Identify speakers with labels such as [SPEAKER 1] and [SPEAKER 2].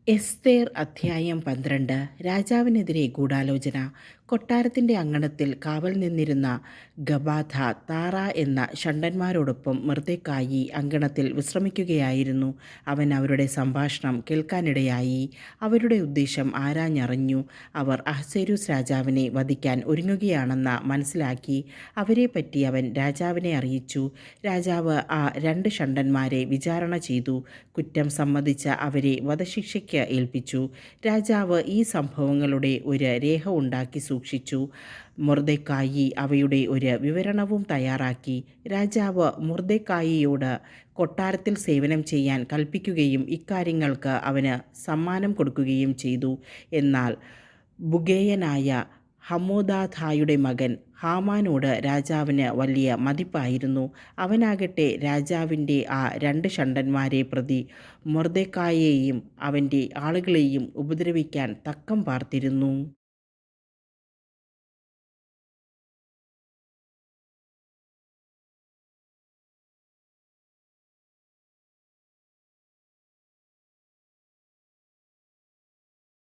[SPEAKER 1] എസ്തേർ അധ്യായം 12. രാജാവിനെതിരെ ഗൂഢാലോചന. കൊട്ടാരത്തിൻ്റെ അങ്കണത്തിൽ കാവൽ നിന്നിരുന്ന ഗബാഥ താറ എന്ന ഷണ്ഡന്മാരോടൊപ്പം മൊർദെഖായി അങ്കണത്തിൽ വിശ്രമിക്കുകയായിരുന്നു. അവൻ അവരുടെ സംഭാഷണം കേൾക്കാനിടയായി. അവരുടെ ഉദ്ദേശം ആരാഞ്ഞറിഞ്ഞു. അവർ അഹസ്വേരോസ് രാജാവിനെ വധിക്കാൻ ഒരുങ്ങുകയാണെന്ന് മനസ്സിലാക്കി. അവരെപ്പറ്റി അവൻ രാജാവിനെ അറിയിച്ചു. രാജാവ് ആ 2 ഷണ്ഡന്മാരെ വിചാരണ ചെയ്തു. കുറ്റം സമ്മതിച്ച അവരെ വധശിക്ഷയ്ക്ക് ഏൽപ്പിച്ചു. രാജാവ് ഈ സംഭവങ്ങളുടെ ഒരു രേഖ ഉണ്ടാക്കി സൂക്ഷിച്ചു. മൊർദെഖായി അവയുടെ ഒരു വിവരണവും തയ്യാറാക്കി. രാജാവ് മൊർദെഖായിയോട് കൊട്ടാരത്തിൽ സേവനം ചെയ്യാൻ കൽപ്പിക്കുകയും ഇക്കാര്യങ്ങൾക്ക് അവന് സമ്മാനം കൊടുക്കുകയും ചെയ്തു. എന്നാൽ ബുഗേയനായ ഹമ്മോദാഥയുടെ മകൻ ഹാമാനോട് രാജാവിന് വലിയ മതിപ്പായിരുന്നു. അവനാകട്ടെ രാജാവിൻ്റെ ആ 2 ഷണ്ഡന്മാരെ പ്രതി മൊർദെഖായിയെയും അവൻ്റെ ആളുകളെയും ഉപദ്രവിക്കാൻ തക്കം പാർത്തിരുന്നു.